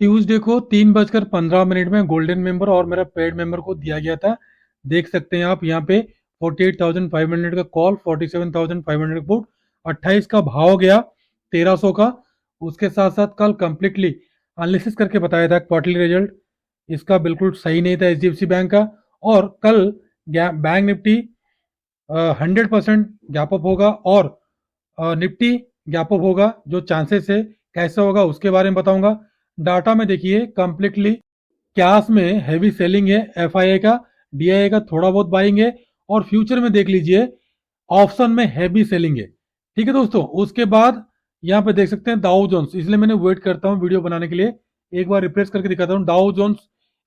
Tuesday को 3:15 में golden member और मेरा पेड मेंबर को दिया गया था। देख सकते हैं आप यहाँ पे 48,500 का कॉल, 47,500 पुट, 28 का भाव गया 1300 का। उसके साथ साथ कल कंप्लीटली एनालिसिस करके बताया था क्वार्टरली रिजल्ट इसका बिल्कुल सही नहीं था एचडीएफसी बैंक का। और कल बैंक निफ्टी 100% गैप अप होगा और निफ्टी गैप अप होगा। जो चांसेस है कैसे होगा उसके बारे में बताऊंगा। डाटा में देखिए कंप्लीटली कैश में हैवी सेलिंग है एफआईए का, डीआईए का थोड़ा बहुत बाइंग है, और फ्यूचर में देख लीजिए ऑप्शन में हैवी सेलिंग है। ठीक है दोस्तों, उसके बाद यहाँ पे देख सकते हैं डाउ जोन्स, इसलिए मैंने वेट करता हूँ वीडियो बनाने के लिए। एक बार रिफ्रेश करके दिखाता हूँ। Dow Jones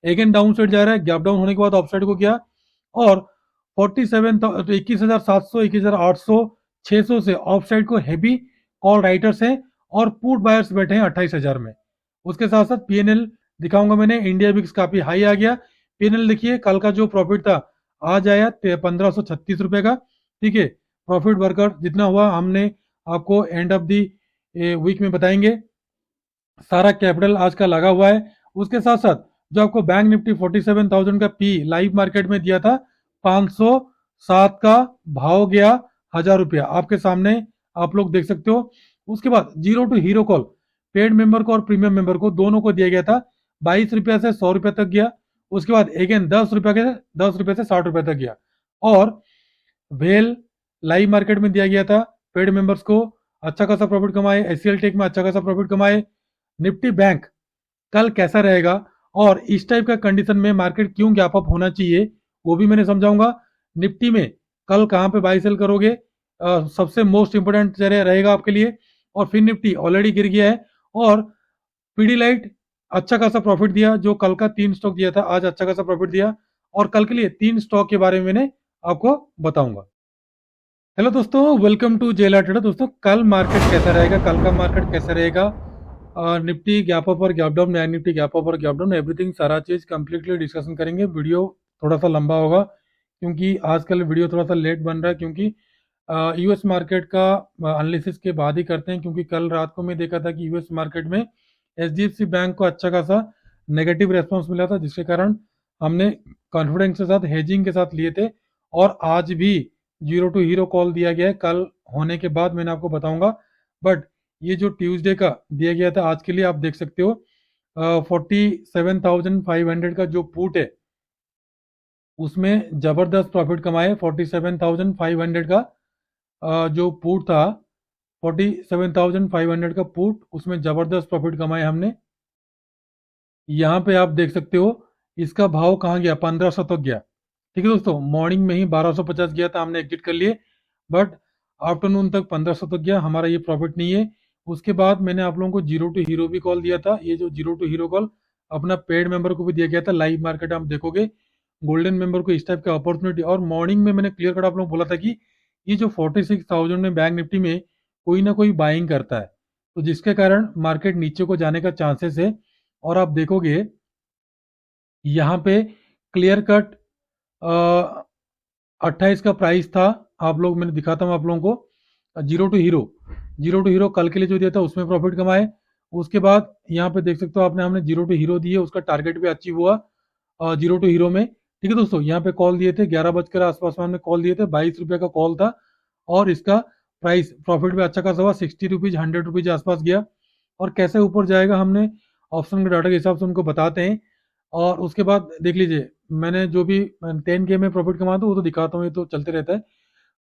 again down side जा रहा है, गैप डाउन होने के बाद अप साइड को गया और 47 21,700 21,800 600 से ऑफ साइड को हैवी कॉल राइटर्स हैं और पुट बायर्स बैठे हैं 28,000 में। उसके साथ साथ पीएनएल दिखाऊंगा मैंने। इंडिया बिक्स काफी हाई आ गया। पीएनएल देखिए कल का जो प्रॉफिट था आज आया 1536 रुपए का। ठीक है, प्रॉफिट वर्कर जितना हुआ हमने आपको एंड ऑफ दी वीक में बताएंगे। सारा कैपिटल आज का लगा हुआ है। उसके साथ साथ जो आपको बैंक निफ्टी 47,000 का पी लाइव मार्केट में दिया था, 507 का भाव गया 1,000 रुपया आपके सामने, आप लोग देख सकते हो। उसके बाद zero to hero call paid member को और प्रीमियम मेंबर को दोनों को दिया गया था, 22 रुपया से 100 रुपया तक गया। उसके बाद अगेन 10 रुपये से 60 रुपये तक गया। और वेल लाइव मार्केट में दिया गया था पेड मेंबर्स को, अच्छा खासा प्रॉफिट कमाए। एससीएल टेक में अच्छा खासा प्रॉफिट कमाए। निफ्टी बैंक कल कैसा रहेगा और इस टाइप का कंडीशन में मार्केट क्यों गैप अप होना चाहिए वो भी मैंने समझाऊंगा। निफ्टी में कल कहां पे बाई सेल करोगे, सबसे मोस्ट इंपोर्टेंट रहेगा आपके लिए। और फिर निफ्टी ऑलरेडी गिर गया है और पीडीलाइट अच्छा खासा प्रॉफिट दिया, जो कल का 3 स्टॉक दिया था आज अच्छा खासा प्रॉफिट दिया। और कल के लिए 3 स्टॉक के बारे में मैंने आपको बताऊंगा। हेलो दोस्तों, वेलकम टू जेला ट्रेडर। दोस्तों कल मार्केट कैसा रहेगा, कल का मार्केट कैसा रहेगा, निफ्टी गैप अप और gap down, bank Nifty gap up और गैप डाउन, एवरीथिंग सारा चीज कंप्लीटली डिस्कशन करेंगे। वीडियो थोड़ा सा लंबा होगा क्योंकि आजकल वीडियो थोड़ा सा लेट बन रहा है, क्योंकि यूएस मार्केट का एनालिसिस के बाद ही करते हैं। क्योंकि कल रात को मैं देखा था कि यूएस मार्केट में एचडीएफसी बैंक को अच्छा खासा नेगेटिव रेस्पॉन्स मिला था, जिसके कारण हमने कॉन्फिडेंस के साथ हेजिंग के साथ लिए थे। और आज भी जीरो टू हीरो कॉल दिया गया है, कल होने के बाद मैंने आपको बताऊंगा। बट ये जो ट्यूसडे का दिया गया था आज के लिए आप देख सकते हो, 47,500 का जो पुट है उसमें जबरदस्त प्रॉफिट कमाए। 47,500 का जो पुट था, 47,500 का पुट, उसमें जबरदस्त प्रॉफिट कमाए हमने। यहाँ पे आप देख सकते हो इसका भाव कहाँ गया, 1500 तक गया। ठीक है दोस्तों, मॉर्निंग में ही 1250 गया था, हमने एग्जिट कर लिए। बट आफ्टरनून तक 1500 तक गया, हमारा ये प्रॉफिट नहीं है। उसके बाद मैंने आप लोगों को जीरो टू हीरो भी कॉल दिया था। ये जो जीरो टू हीरो कॉल अपना पेड मेंबर को भी दिया गया था। लाइव मार्केट आप देखोगे गोल्डन मेंबर को इस टाइप का अपॉर्चुनिटी, और मॉर्निंग में मैंने क्लियर कट आप लोगों को बोला था कि ये जो 46,000 में बैंक निफ्टी में कोई ना कोई बाइंग करता है, तो जिसके कारण मार्केट नीचे को जाने का चांसेस है। और आप देखोगे यहाँ पे क्लियर कट 28 का प्राइस था। आप लोग मैंने दिखाता हूँ आप लोगों को। जीरो टू हीरो कल के लिए जो दिया था उसमें प्रॉफिट कमाए। उसके बाद यहाँ पे देख सकते हो आपने, हमने जीरो टू हीरो दिए, उसका टारगेट भी अचीव हुआ जीरो टू हीरो में। ठीक है दोस्तों, यहाँ पे कॉल दिए थे 11 बजकर आसपास में हमने कॉल दिए थे, 22 रुपये का कॉल था। और इसका प्राइस प्रॉफिट भी अच्छा खासा हुआ, 60 रुपीज 100 रुपीज आसपास गया। और कैसे ऊपर जाएगा हमने ऑप्शन के डाटा के हिसाब से उनको बताते हैं। और उसके बाद देख लीजिए मैंने जो भी 10K में प्रॉफिट कमाया था वो तो दिखाता हूँ, ये तो चलते रहता है।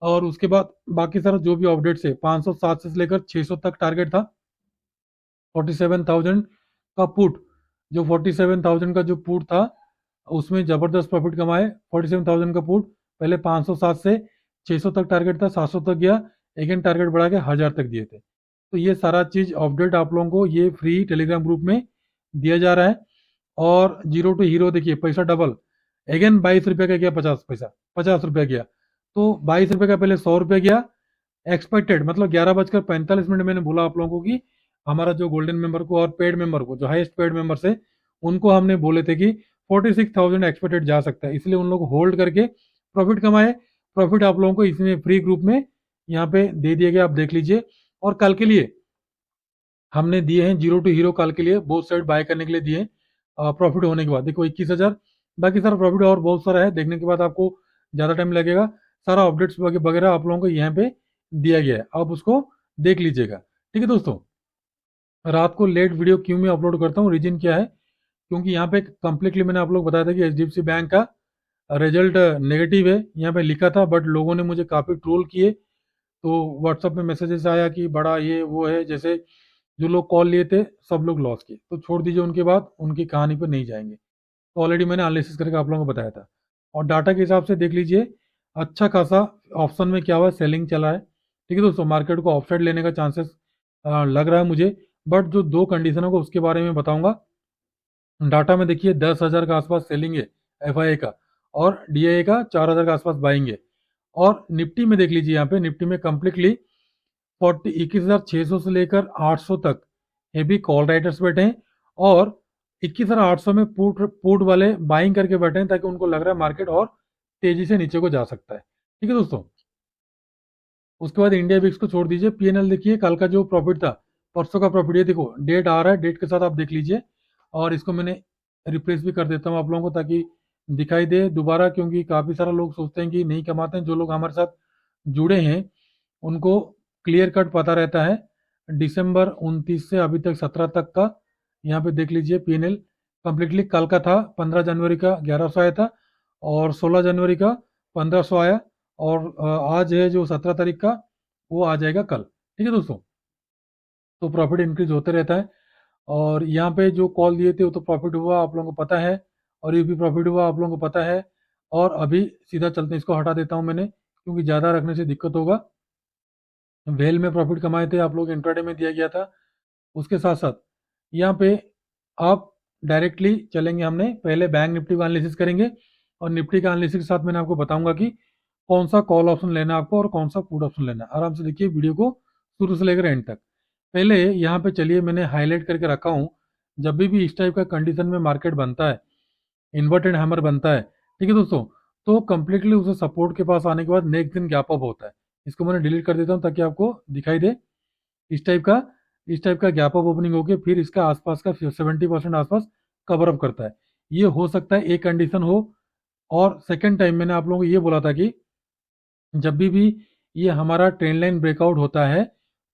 और उसके बाद बाकी सारा जो भी अपडेट्स है, 507 से लेकर 600 तक टारगेट था। 47,000 का पुट, जो 47,000 का जो पुट था उसमें जबरदस्त प्रॉफिट कमाए। 47,000 का पुट पहले 507 से 600 तक टारगेट था, 700 तक गया, अगेन टारगेट बढ़ा के 1,000 तक दिए थे। तो ये सारा चीज अपडेट आप लोगों को ये फ्री टेलीग्राम ग्रुप में दिया जा रहा है। और जीरो टू हीरो देखिए पैसा डबल, अगेन 22 रुपये का गया, 50 पैसा, 50 रुपया गया। तो 22 रुपये का पहले 100 रुपये गया एक्सपेक्टेड, मतलब 11:45 मैंने बोला आप लोगों को कि हमारा जो गोल्डन मेंबर को और पेड मेंबर को, जो हाईएस्ट पेड मेंबर है, उनको हमने बोले थे कि 46,000 एक्सपेक्टेड जा सकता है, इसलिए उन लोग होल्ड करके प्रॉफिट कमाए। प्रॉफिट आप लोगों को इसमें फ्री ग्रुप में यहाँ पे दे दिया गया, आप देख लीजिए। और कल के लिए हमने दिए हैं जीरो टू हीरो कॉल के लिए, बोथ साइड बाय करने के लिए दिए हैं प्रॉफिट होने के बाद। देखो 21,000, बाकी सारा प्रॉफिट और बहुत सारा है, देखने के बाद आपको ज़्यादा टाइम लगेगा। सारा अपडेट्स वगैरह आप लोगों को यहाँ पे दिया गया है, आप उसको देख लीजिएगा। ठीक है दोस्तों, रात को लेट वीडियो क्यों मैं अपलोड करता हूँ, रीजन क्या है, क्योंकि यहाँ पे कंप्लीटली मैंने आप लोग बताया था कि एचडीएफसी बैंक का रिजल्ट नेगेटिव है, यहाँ पे लिखा था, बट लोगों ने मुझे काफ़ी ट्रोल किए। तो व्हाट्सएप में मैसेजेस आया कि बड़ा ये वो है, जैसे जो लोग कॉल लिए थे सब लोग लॉस किए, तो छोड़ दीजिए, उनके बाद उनकी कहानी पर नहीं जाएंगे। तो ऑलरेडी मैंने एनालिसिस करके आप लोगों को बताया था, और डाटा के हिसाब से देख लीजिए, अच्छा खासा ऑप्शन में क्या हुआ, सेलिंग चला है। ठीक है दोस्तों, मार्केट को ऑफसाइड लेने का चांसेस लग रहा है मुझे, बट जो दो कंडीशन होगा उसके बारे में बताऊंगा। डाटा में देखिए 10,000 के आसपास सेलिंग है एफआईए का, और डीआईए का 4,000 के आसपास बाइंग है। और निफ्टी में देख लीजिए, यहाँ पे निफ्टी में कंप्लीटली 21,600 से लेकर 800 तक हेवी कॉल राइटर्स बैठे हैं, और 21,800 में पुट पुट वाले बाइंग करके बैठे हैं, ताकि उनको लग रहा है मार्केट और तेजी से नीचे को जा सकता है। ठीक है दोस्तों, उसके बाद इंडिया विक्स को छोड़ दीजिए, पीएनएल देखिए, कल का जो प्रॉफिट था, परसों का प्रॉफिट, ये देखो डेट आ रहा है, डेट के साथ आप देख लीजिए। और इसको मैंने रिप्लेस भी कर देता हूँ आप लोगों को, ताकि दिखाई दे दोबारा, क्योंकि काफ़ी सारा लोग सोचते हैं कि नहीं कमाते हैं। जो लोग हमारे साथ जुड़े हैं उनको क्लियर कट पता रहता है। दिसंबर 29 से अभी तक 17 तक का यहाँ पे देख लीजिए पीएनएल, कंप्लीटली कल का था, 15 जनवरी का 1100 आया था, और 16 जनवरी का 1500 आया, और आज है जो 17 तारीख का, वो आ जाएगा कल। ठीक है दोस्तों, तो प्रॉफिट इंक्रीज होते रहता है। और यहाँ पे जो कॉल दिए थे वो तो प्रॉफिट हुआ, आप लोगों को पता है, और ये भी प्रॉफिट हुआ, आप लोगों को पता है। और अभी सीधा चलते हैं, इसको हटा देता हूँ मैंने, क्योंकि ज़्यादा रखने से दिक्कत होगा। वेल में प्रॉफिट कमाए थे आप लोग, इंट्राडे में दिया गया था। उसके साथ साथ यहाँ पे आप डायरेक्टली चलेंगे, हमने पहले बैंक निफ्टी का एनालिसिस करेंगे, और निफ्टी का एनालिसिस के साथ मैंने आपको बताऊंगा कि कौन सा कॉल ऑप्शन लेना है आपको और कौन सा पुट ऑप्शन लेना है। आराम से देखिए वीडियो को शुरू से लेकर एंड तक। पहले यहाँ पे चलिए, मैंने हाईलाइट करके रखा हूँ, जब भी इस टाइप का कंडीशन में मार्केट बनता है, इन्वर्टेड हैमर बनता है, ठीक है दोस्तों, तो कंप्लीटली उसे सपोर्ट के पास आने के बाद नेक्स्ट दिन गैप अप होता है। इसको मैंने डिलीट कर देता हूँ ताकि आपको दिखाई दे। इस टाइप का इस टाइप का गैप अप ओपनिंग होकर फिर इसका आसपास का 70% आसपास कवर अप करता है। ये हो सकता है एक कंडीशन हो। और सेकंड टाइम मैंने आप लोगों को ये बोला था कि जब भी ये हमारा ट्रेंड लाइन ब्रेकआउट होता है,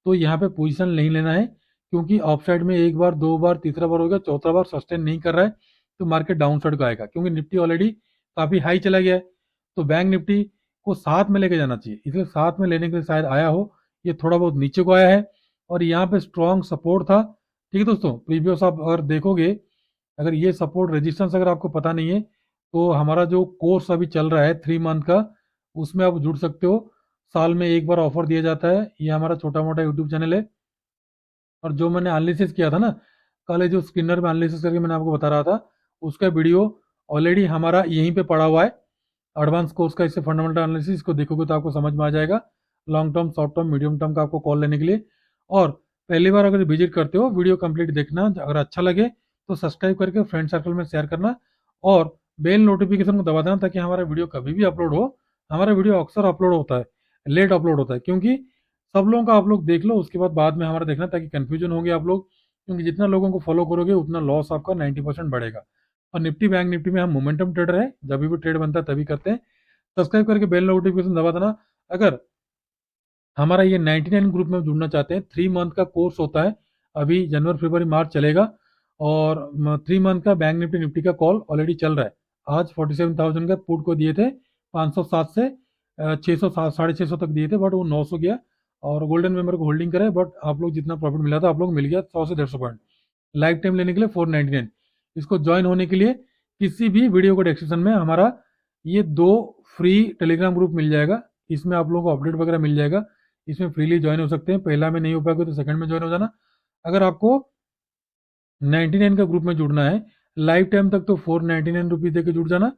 तो यहाँ पे पोजीशन नहीं लेना है, क्योंकि ऑफ साइड में एक बार, दो बार, तीसरा बार हो गया, चौथा बार सस्टेन नहीं कर रहा है, तो मार्केट डाउन साइड को आएगा, क्योंकि निफ्टी ऑलरेडी काफी हाई चला गया है। तो बैंक निफ्टी को साथ में लेके जाना चाहिए, इसलिए साथ में लेने के लिए शायद आया हो। ये थोड़ा बहुत नीचे को आया है, और यहाँ पे स्ट्रॉन्ग सपोर्ट था। ठीक है दोस्तों, प्रीवियस आप अगर देखोगे, अगर ये सपोर्ट रेजिस्टेंस अगर आपको पता नहीं है, तो हमारा जो कोर्स अभी चल रहा है 3 मंथ का, उसमें आप जुड़ सकते हो। साल में एक बार ऑफर दिया जाता है, ये हमारा छोटा मोटा यूट्यूब चैनल है। और जो मैंने एनालिसिस किया था ना, कल जो स्किनर में एनालिसिस करके मैंने आपको बता रहा था, उसका वीडियो ऑलरेडी हमारा यहीं पे पड़ा हुआ है, एडवांस कोर्स का। इससे फंडामेंटल एनालिसिस, इसको देखोगे तो आपको समझ में आ जाएगा, long term, short term, medium term का आपको कॉल लेने के लिए। और पहली बार अगर विजिट करते हो, वीडियो कंप्लीट देखना, अगर अच्छा लगे तो सब्सक्राइब करके फ्रेंड सर्कल में शेयर करना, और बेल नोटिफिकेशन को दबा देना, ताकि हमारा वीडियो कभी भी अपलोड हो, हमारा वीडियो अक्सर अपलोड होता है, लेट अपलोड होता है, क्योंकि सब लोगों का आप लोग देख लो, उसके बाद में हमारा देखना, ताकि कंफ्यूजन होंगे आप लोग, क्योंकि जितना लोगों को फॉलो करोगे उतना लॉस आपका 90% बढ़ेगा। और निफ्टी बैंक निफ्टी में हम मोमेंटम ट्रेडर है, जब भी ट्रेड बनता है तभी करते हैं। सब्सक्राइब करके बेल नोटिफिकेशन दबा देना। अगर हमारा ये 99 ग्रुप में जुड़ना चाहते हैं, 3 मंथ का कोर्स होता है, अभी जनवरी फरवरी मार्च चलेगा, और 3 मंथ का बैंक निफ्टी निफ्टी का कॉल ऑलरेडी चल रहा है। आज 47,000 का पुट को दिए थे, 507 से 600, 650 तक दिए थे, बट वो 900 गया, और गोल्डन मेंबर को होल्डिंग करे, बट आप लोग जितना प्रॉफिट मिला था आप लोग मिल गया 100 से 150 पॉइंट। लाइफ टाइम लेने के लिए 499। इसको ज्वाइन होने के लिए किसी भी वीडियो को डिस्क्रिप्शन में हमारा ये 2 फ्री टेलीग्राम ग्रुप मिल जाएगा, इसमें आप लोगों को अपडेट वगैरह मिल जाएगा, इसमें फ्रीली ज्वाइन हो सकते हैं। पहला में नहीं हो पाएगा तो सेकंड में ज्वाइन हो जाना। अगर आपको 99 का ग्रुप में जुड़ना है लाइफ टाइम तक, तो 499 रुपीज देकर जुड़ जाना,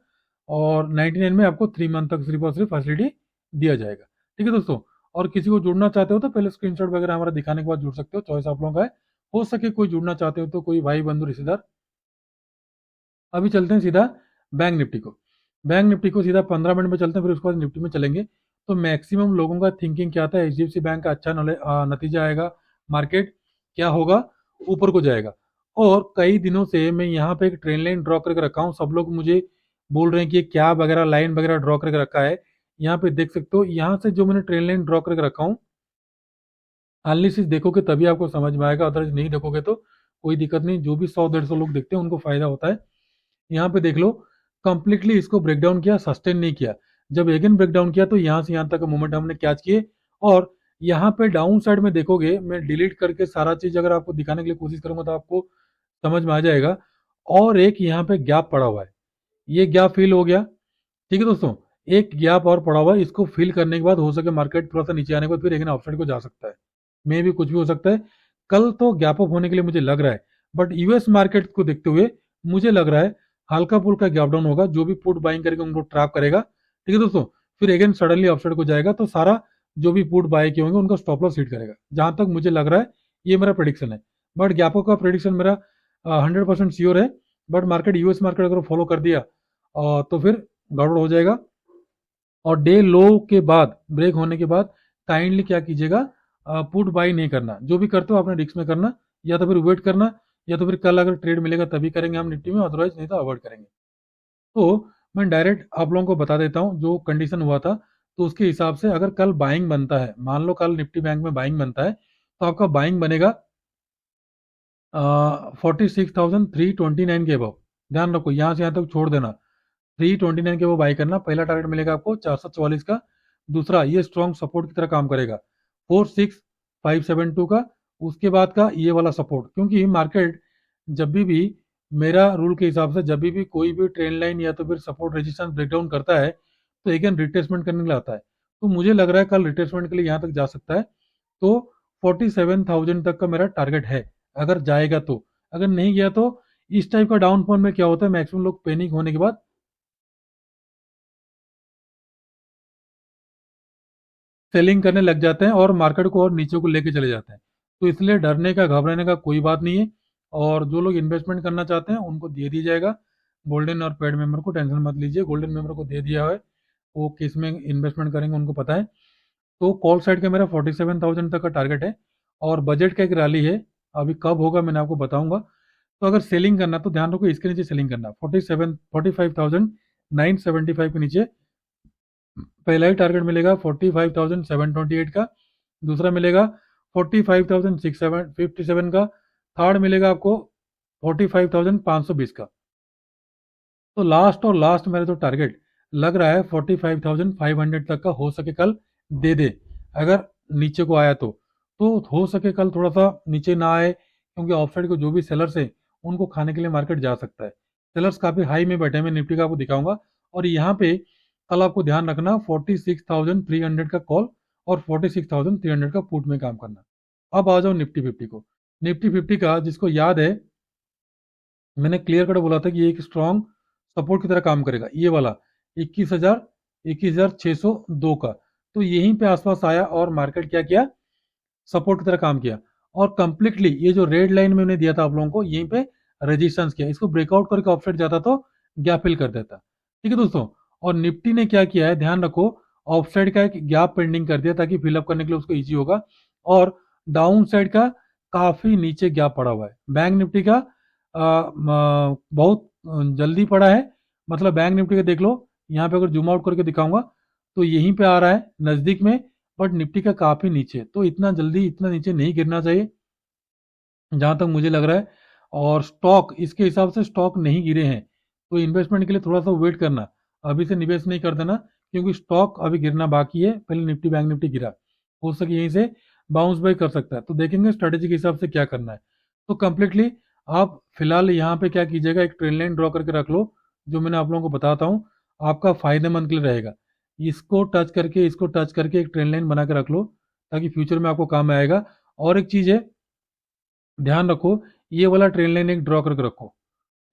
और 99 में आपको 3 मंथ तक सिर्फ और सिर्फ फैसिलिटी दिया जाएगा। ठीक है दोस्तों, और किसी को जुड़ना चाहते हो तो पहले स्क्रीनशॉट वगैरह हमारा दिखाने के बाद जुड़ सकते हो, चॉइस आप लोगों का है। हो सके कोई जुड़ना चाहते हो तो कोई भाई बंधु रिश्तेदार। अभी चलते हैं सीधा बैंक निफ्टी को। बैंक निफ्टी को सीधा 15 मिनट में चलते हैं, फिर उसके बाद निफ्टी में चलेंगे। तो मैक्सिमम लोगों का थिंकिंग क्या था, एचडीएफसी बैंक का अच्छा नतीजा आएगा, मार्केट क्या होगा, ऊपर को जाएगा। और कई दिनों से मैं यहाँ पे एक ट्रेन लाइन ड्रॉ करके रखा हूँ, सब लोग मुझे बोल रहे हैं कि ये क्या वगैरह लाइन वगैरह ड्रॉ करके रखा है। यहाँ पे देख सकते हो, यहाँ से जो मैंने ट्रेन लाइन ड्रॉ करके रखा हूँ, एनालिसिस देखोगे तभी आपको समझ में आएगा, अदरवाइज नहीं देखोगे तो कोई दिक्कत नहीं। जो भी 100-150 लोग देखते हैं उनको फायदा होता है। यहाँ पे देख लो, कंप्लीटली इसको ब्रेक डाउन किया, सस्टेन नहीं किया। जब अगेन ब्रेक डाउन किया तो यहाँ से यहाँ तक मूवमेंट हमने कैच किए। और यहाँ पे डाउन साइड में देखोगे, मैं डिलीट करके सारा चीज अगर आपको दिखाने के लिए कोशिश करूंगा तो आपको समझ में आ जाएगा। और एक यहाँ पे गैप पड़ा हुआ है, ये गैप फिल हो गया। ठीक है दोस्तों, एक गैप और पड़ा हुआ है, इसको फिल करने के बाद हो सके मार्केट थोड़ा सा नीचे आने के बाद फिर एक अपसाइड को जा सकता है। मे भी कुछ भी हो सकता है। कल तो गैप अप होने के लिए मुझे लग रहा है, बट यूएस मार्केट को देखते हुए मुझे लग रहा है हल्का फुल्का गैप डाउन होगा। जो भी पुट बाइंग करके उनको ट्रैप करेगा, ठीक है दोस्तों, फिर अगेन सडनली अपसाइड को जाएगा तो सारा जो भी पुट बाय किए होंगे उनका स्टॉप लॉस हिट करेगा। जहां तक मुझे लग रहा है ये मेरा प्रेडिक्शन है। बट गैप अप का प्रेडिक्शन मेरा 100% श्योर है। बट मार्केट, यूएस मार्केट अगर फॉलो कर दिया तो फिर गड़बड़ हो जाएगा। और डे लो के बाद, ब्रेक होने के बाद काइंडली क्या कीजिएगा, पुट बाई नहीं करना। जो भी करते हो अपने रिस्क में करना, या तो फिर वेट करना, या तो फिर कल अगर ट्रेड मिलेगा तभी करेंगे हम निफ्टी में, अदरवाइज नहीं तो अवॉइड करेंगे। तो मैं डायरेक्ट आप लोगों को बता देता हूँ जो कंडीशन हुआ था। तो उसके हिसाब से अगर कल बाइंग बनता है, मान लो कल निफ्टी बैंक में बाइंग बनता है, तो आपका बाइंग बनेगा 46,329 के अबव। ध्यान रखो, यहाँ से यहाँ तक छोड़ देना, 329 के वो बाई करना। पहला टारगेट मिलेगा आपको 444 का। दूसरा, ये स्ट्रॉन्ग सपोर्ट की तरह काम करेगा 46572 का। उसके बाद का ये वाला सपोर्ट, क्योंकि मार्केट जब भी मेरा रूल के हिसाब से जब भी कोई भी ट्रेंड लाइन या तो फिर सपोर्ट रेजिस्टेंस ब्रेकडाउन करता है तो अगेन रिट्रेसमेंट करने के लिए आता है। तो मुझे लग रहा है कल रिट्रेसमेंट के लिए यहाँ तक जा सकता है। तो 47,000 तक का मेरा टारगेट है, अगर जाएगा तो। अगर नहीं गया तो इस टाइप का डाउनफॉल में क्या होता है, मैक्सिमम लोग पैनिक होने के बाद सेलिंग करने लग जाते हैं और मार्केट को और नीचे को लेके चले जाते हैं। तो इसलिए डरने का, घबराने का कोई बात नहीं है। और जो लोग इन्वेस्टमेंट करना चाहते हैं उनको दे दिया जाएगा। गोल्डन और पेड मेंबर को टेंशन मत लीजिए, गोल्डन मेंबर को दे दिया है, वो किस में इन्वेस्टमेंट करेंगे उनको पता है। तो कॉल साइड का मेरा 47,000 तक का टारगेट है। और बजट का एक रैली है, अभी कब होगा मैंने आपको बताऊंगा। तो अगर सेलिंग करना तो ध्यान रखो, इसके नीचे सेलिंग करना, 45,975 के नीचे पहला ही टारगेट मिलेगा 45,728 का। दूसरा मिलेगा 45,657 का। थर्ड मिलेगा आपको 45,520 का। तो लास्ट और लास्ट मेरा जो टारगेट लग रहा है 45,500 तक का हो सके कल दे दे, अगर नीचे को आया तो हो सके कल थोड़ा सा नीचे ना आए, क्योंकि ऑफसाइड को जो भी सेलर्स है उनको खाने के लिए मार्केट जा सकता है। सेलर्स काफी हाई में बैठे हैं, मैं निफ्टी का आपको दिखाऊंगा। और यहाँ पे कल आपको ध्यान रखना 46,300 का कॉल और 46,300 का पुट में काम करना। अब आ जाओ निफ्टी फिफ्टी को। निफ्टी फिफ्टी का जिसको याद है, मैंने क्लियर कट बोला था कि ये एक स्ट्रॉन्ग सपोर्ट की तरह काम करेगा, ये वाला 21,602 का। तो यहीं पे आसपास आया और मार्केट क्या किया, सपोर्ट की तरह काम किया। और कंप्लीटली ये जो रेड लाइन मैंने दिया था आप लोगों को, यहीं पे रेजिस्टेंस किया, इसको ब्रेकआउट करके ऑफसेट जाता तो गैप फिल कर देता। ठीक है दोस्तों। और निफ्टी ने क्या किया है, ध्यान रखो, ऑफसाइड का एक गैप पेंडिंग कर दिया ताकि फिलअप करने के लिए उसको इजी होगा। और डाउन साइड का काफी नीचे गैप पड़ा हुआ है। बैंक निफ्टी का बहुत जल्दी पड़ा है। मतलब बैंक निफ्टी का देख लो, यहाँ पे अगर जूम आउट करके दिखाऊंगा तो यहीं पे आ रहा है नजदीक में, बट निफ्टी का काफी नीचे। तो इतना जल्दी इतना नीचे नहीं गिरना चाहिए जहां तक मुझे लग रहा है। और स्टॉक, इसके हिसाब से स्टॉक नहीं गिरे हैं, तो इन्वेस्टमेंट के लिए थोड़ा सा वेट करना, अभी से निवेश नहीं कर देना, क्योंकि स्टॉक अभी गिरना बाकी है। पहले निफ्टी बैंक निफ्टी गिरा, हो सके यहीं से बाउंस बैक कर सकता है। तो देखेंगे स्ट्रेटेजी के हिसाब से क्या करना है। तो कंप्लीटली आप फिलहाल यहाँ पे क्या कीजिएगा, एक ट्रेंड लाइन ड्रॉ करके रख लो, जो मैंने आप लोगों को बताता हूँ, आपका फायदेमंद के लिए रहेगा। इसको टच करके, इसको टच करके एक ट्रेंड लाइन बना के रख लो, ताकि फ्यूचर में आपको काम आएगा। और एक चीज है, ध्यान रखो, ये वाला ट्रेंड लाइन एक ड्रॉ करके रखो।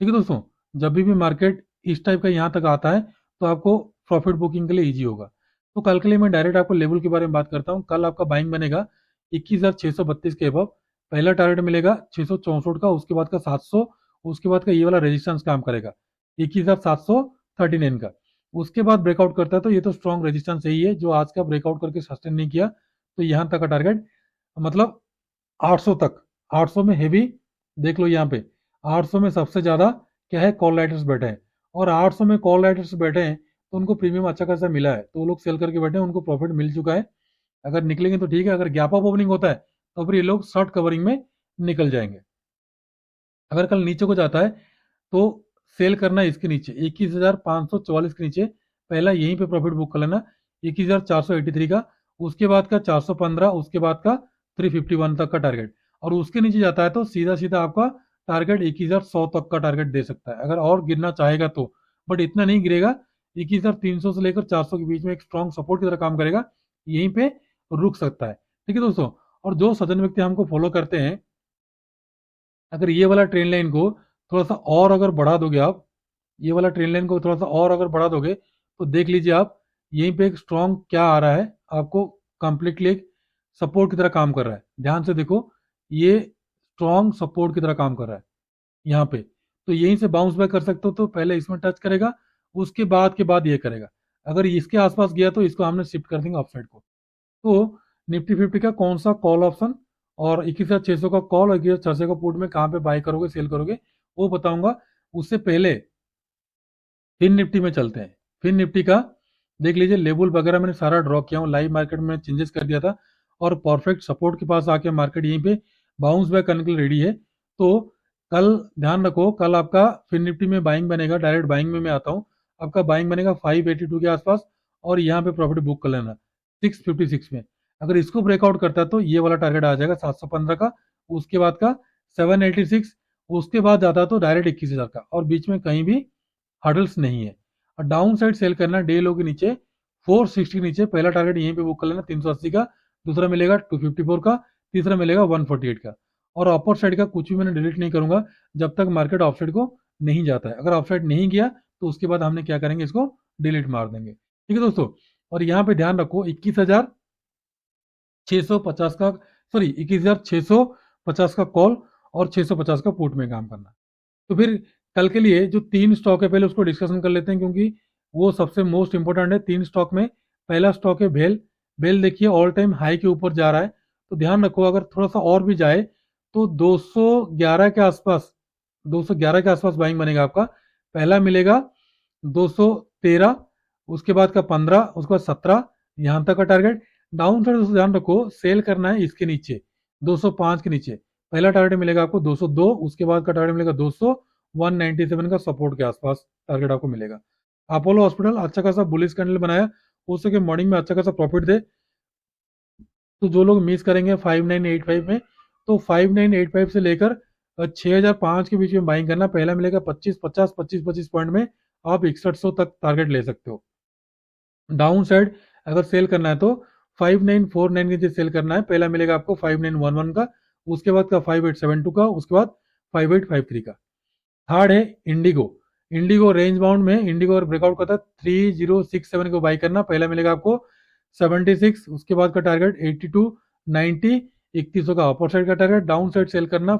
ठीक है दोस्तों, जब भी मार्केट इस टाइप का यहाँ तक आता है तो आपको प्रॉफिट बुकिंग के लिए इजी होगा। तो कल के लिए मैं डायरेक्ट आपको लेवल के बारे में बात करता हूँ। कल आपका बाइंग बनेगा 21,632 के अबव। पहला टारगेट मिलेगा 664 का, उसके बाद का 700, उसके बाद का ये वाला रेजिस्टेंस काम करेगा 21,739 का। उसके बाद ब्रेकआउट करता है तो ये तो स्ट्रॉन्ग रेजिस्टेंस यही है जो आज का ब्रेकआउट करके सस्टेन नहीं किया, तो यहाँ तक का टारगेट मतलब 800 तक, 800 में हेवी, देख लो यहाँ पे 800 में सबसे ज्यादा क्या है, कॉल राइटर्स बैठे हैं, और 800 में कॉल राइटर्स बैठे हैं तो उनको प्रीमियम अच्छा खासा मिला है, तो वो लोग सेल करके बैठे हैं, उनको प्रॉफिट मिल चुका है। अगर निकलेंगे तो ठीक है, अगर गैप अप ओपनिंग होता है तो फिर ये लोग शॉर्ट कवरिंग में निकल जाएंगे। अगर कल नीचे को जाता है तो सेल करना है इसके नीचे 21,544 के नीचे, पहला यहीं पे प्रॉफिट बुक कर लेना 21,483 का, उसके बाद का 415, उसके बाद का 351 तक का टारगेट, और उसके नीचे जाता है तो सीधा सीधा आपका टारगेट 21,100 तक का टारगेट दे सकता है, अगर और गिरना चाहेगा तो, बट इतना नहीं गिरेगा। 21,300 से लेकर 400 के बीच में एक स्ट्रॉन्ग सपोर्ट की तरह काम करेगा, यहीं पे रुक सकता है। ठीक है दोस्तों, और जो सज्जन व्यक्ति हमको फॉलो करते हैं, अगर ये वाला ट्रेन लाइन को थोड़ा सा और अगर बढ़ा दोगे आप, ये वाला ट्रेन लाइन को थोड़ा सा और अगर बढ़ा दोगे तो देख लीजिए आप, यहीं पे एक स्ट्रॉन्ग क्या आ रहा है आपको, कंप्लीटली एक सपोर्ट की तरह काम कर रहा है, ध्यान से देखो, ये स्ट्रॉन्ग सपोर्ट की तरह काम कर रहा है यहाँ पे, तो यहीं से बाउंस बैक कर सकते हो, तो पहले इसमें टच करेगा, उसके बाद ये करेगा, अगर इसके आसपास गया तो इसको हमने शिफ्ट कर देंगे ऑफसाइड को। तो निफ्टी फिफ्टी का कौन सा कॉल ऑप्शन और 21,600 का कॉल और 21,600 का पुट में कहाँ पे बाय करोगे सेल करोगे वो बताऊंगा। उससे पहले फिन निफ्टी में चलते हैं। फिन निफ्टी का देख लीजिए, लेवल वगैरह मैंने सारा ड्रॉ किया हूँ, लाइव मार्केट में चेंजेस कर दिया था, और परफेक्ट सपोर्ट के पास आके मार्केट यहीं पे बाउंस बैक करने के लिए रेडी है। तो कल ध्यान रखो, कल आपका फिन निफ्टी में बाइंग बनेगा, डायरेक्ट बाइंग में मैं आता हूँ, आपका बाइंग बनेगा 582 के आसपास, और यहाँ पे प्रॉफिट बुक कर लेना 656 में। अगर इसको ब्रेकआउट करता है तो ये वाला टारगेट आ जाएगा 715 का, उसके बाद का 786, उसके बाद जाता है तो डायरेक्ट 21,000 का, और बीच में कहीं भी हर्डल्स नहीं है। और डाउन साइड सेल करना डे लो के नीचे 460 के नीचे, पहला टारगेट यहीं पे बुक कर लेना 380 का, दूसरा मिलेगा 254 का, तीसरा मिलेगा 148 का, और अपर साइड का कुछ भी मैंने डिलीट नहीं करूंगा जब तक मार्केट ऑफ साइड को नहीं जाता है, अगर ऑफ साइड नहीं गया तो उसके बाद हमने क्या करेंगे, इसको डिलीट मार देंगे। ठीक है दोस्तों, और यहाँ पे ध्यान रखो 21,650 का, सॉरी 21,650 का कॉल और 650 का पुट में काम करना। तो फिर कल के लिए जो तीन स्टॉक है पहले उसको डिस्कशन कर लेते हैं, क्योंकि वो सबसे मोस्ट इंपोर्टेंट है तीन स्टॉक में। पहला स्टॉक है भेल। भेल देखिए ऑल टाइम हाई के ऊपर जा रहा है, तो ध्यान रखो अगर थोड़ा सा और भी जाए तो 211 के आसपास, 211 के आसपास बाइंग बनेगा आपका, पहला मिलेगा 213, उसके बाद का 15, उसके बाद 17, यहां तक का टारगेट। डाउन साइड ध्यान रखो सेल करना है इसके नीचे 205 के नीचे, पहला टारगेट मिलेगा आपको 202, उसके बाद का टारगेट मिलेगा 200, 197 का सपोर्ट के आसपास टारगेट आपको मिलेगा। अपोलो हॉस्पिटल अच्छा खासा बुलिश कैंडल बनाया, हो सके मॉर्निंग में अच्छा खासा प्रॉफिट दे, तो जो लोग मिस करेंगे 5985 में, तो 5985 से लेकर 6005 के बीच में बाइंग करना, पहला मिलेगा 25 पॉइंट में आप 6100 तक टारगेट ले सकते हो। डाउन साइड अगर सेल करना है तो 5949 के नीचे सेल करना है, पहला मिलेगा आपको 5911 का, उसके बाद का 5872 का, उसके बाद 5853 का। थर्ड है इंडिगो। इंडिगो रेंज बाउंड में, इंडिगो अगर ब्रेकआउट करता है 3067 को बाई करना, पहला मिलेगा आपको 76, उसके बाद का टारगेट 82, 90, 3100 का अपर साइड का टारगेट। डाउन साइड सेल करना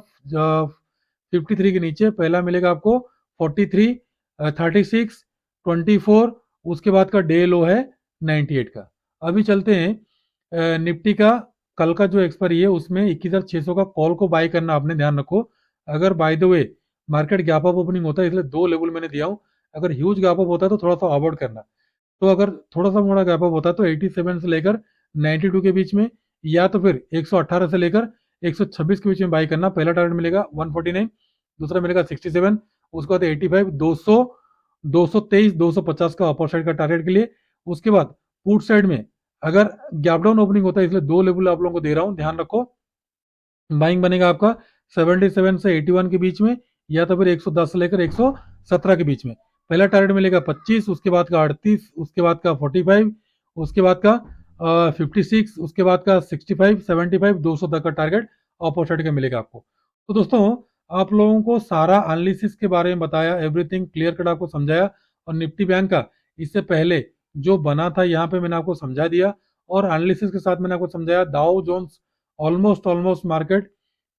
53 के नीचे, पहला मिलेगा आपको 43, 36, 24, उसके बाद का डे लो है 98 का। अभी चलते हैं निफ्टी का, कल का जो एक्सपायरी है उसमें 21,600 का कॉल को बाय करना, आपने ध्यान रखो। अगर by the way market gap up opening होता है, इसलिए दो लेवल मैंने दिया हूँ, अगर ह्यूज गैप अप होता है तो थोड़ा सा अवॉइड करना, तो अगर थोड़ा सा मोड़ा गैप अप होता है तो 87 से लेकर 92 के बीच में, या तो फिर 118 से लेकर 126 के बीच में बाय करना, पहला टारगेट मिलेगा 149, दूसरा मिलेगा 67, उसके बाद 85, 200, 223, 250 का अपर साइड का टारगेट के लिए। उसके बाद पुट साइड में अगर गैप डाउन ओपनिंग होता है, इसलिए दो लेवल आप लोगों को दे रहा हूं, ध्यान रखो। बाइंग बनेगा आपका 77 से 81 के बीच में, या तो फिर 110 से लेकर 117 के बीच में, पहला टारगेट मिलेगा 25, उसके बाद का 38, उसके बाद का 45, उसके बाद का 56, उसके बाद का 65, 75, 200 तक का टारगेट अपोजिट का मिलेगा आपको। तो दोस्तों आप लोगों को सारा एनालिसिस के बारे में बताया, एवरीथिंग क्लियर कट आपको समझाया, और निफ्टी बैंक का इससे पहले जो बना था यहाँ पे मैंने आपको समझा दिया, और एनालिसिस के साथ मैंने आपको समझाया डाउ जोन्स ऑलमोस्ट मार्केट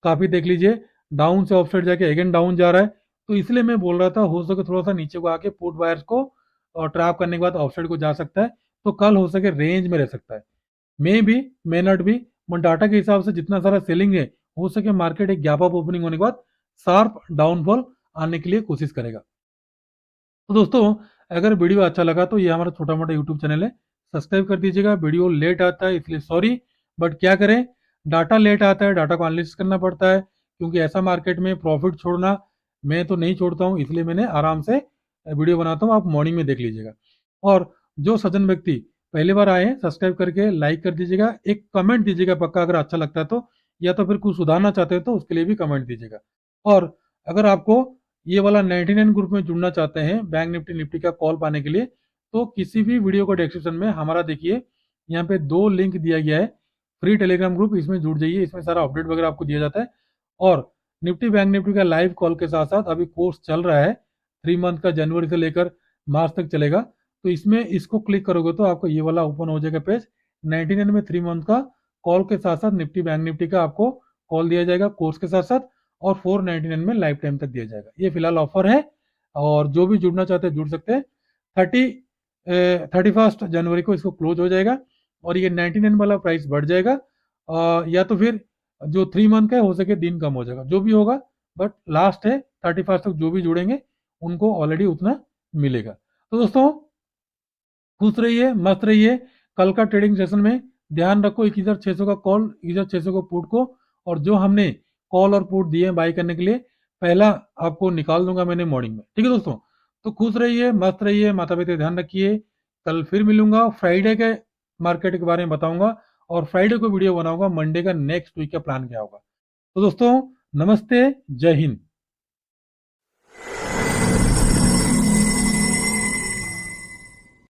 काफी देख लीजिए डाउन से ऑफसाइड जाके अगेन डाउन जा रहा है, तो इसलिए मैं बोल रहा था हो सके थोड़ा सा नीचे को आके पुट बायर्स को ट्रैप करने के बाद ऑफसाइड को जा सकता है, तो कल हो सके रेंज में रह सकता है, may be may not be, but data के हिसाब से जितना सारा सेलिंग है हो सके मार्केट एक गैप अप ओपनिंग होने के बाद शार्प डाउनफॉल आने के लिए कोशिश करेगा। तो दोस्तों, अगर वीडियो अच्छा लगा तो ये हमारा छोटा मोटा यूट्यूब चैनल है, सब्सक्राइब कर दीजिएगा। वीडियो लेट आता है इसलिए सॉरी, बट क्या करें, डाटा लेट आता है, डाटा को एनालिसिस करना पड़ता है, क्योंकि ऐसा मार्केट में प्रॉफिट छोड़ना मैं तो नहीं छोड़ता हूँ, इसलिए मैंने आराम से वीडियो बनाता हूँ, आप मॉर्निंग में देख लीजिएगा। और जो सज्जन व्यक्ति पहली बार आए हैं, सब्सक्राइब करके लाइक कर दीजिएगा, एक कमेंट दीजिएगा पक्का अगर अच्छा लगता है तो, या तो फिर कुछ सुधारना चाहते हो तो उसके लिए भी कमेंट दीजिएगा। और अगर आपको ये वाला 99 ग्रुप में जुड़ना चाहते हैं बैंक निफ्टी निफ्टी का कॉल पाने के लिए, तो किसी भी वीडियो को डिस्क्रिप्शन में हमारा देखिए, यहाँ पे 2 लिंक दिया गया है, फ्री टेलीग्राम ग्रुप, इसमें जुड़ जाइए, इसमें सारा अपडेट वगैरह आपको दिया जाता है। और निफ्टी बैंक निफ्टी का लाइव कॉल के साथ साथ अभी कोर्स चल रहा है 3 मंथ का, जनवरी से लेकर मार्च तक चलेगा। तो इसमें इसको क्लिक करोगे तो आपको ये वाला ओपन हो जाएगा पेज, 99 में 3 मंथ का कॉल के साथ साथ निफ्टी बैंक निफ्टी का आपको कॉल दिया जाएगा कोर्स के साथ साथ, और 499 में लाइफ टाइम तक दिया जाएगा। ये फिलहाल ऑफर है, और जो भी जुड़ना चाहते हैं जुड़ सकते हैं। 31 जनवरी को इसको क्लोज हो जाएगा, और ये 99 वाला प्राइस बढ़ जाएगा, या तो फिर जो 3 मंथ का है हो सके दिन कम हो जाएगा, जो भी होगा, बट लास्ट है 31 तक जो भी जुड़ेंगे उनको ऑलरेडी उतना मिलेगा। तो दोस्तों, खुश रहिए, मस्त रहिए। कल का ट्रेडिंग सेशन में ध्यान रखो 21,600 का कॉल, 21,600 को पुट को, और जो हमने कॉल और पुट दिए बाई करने के लिए, पहला आपको निकाल दूंगा मैंने मॉर्निंग में। ठीक है दोस्तों, तो खुश रहिए, मस्त रहिए, माता पिता ध्यान रखिए। कल फिर मिलूंगा, फ्राइडे के मार्केट के बारे में बताऊंगा, और फ्राइडे को वीडियो बनाऊंगा मंडे का नेक्स्ट वीक का प्लान क्या होगा। तो दोस्तों, नमस्ते, जय हिंद।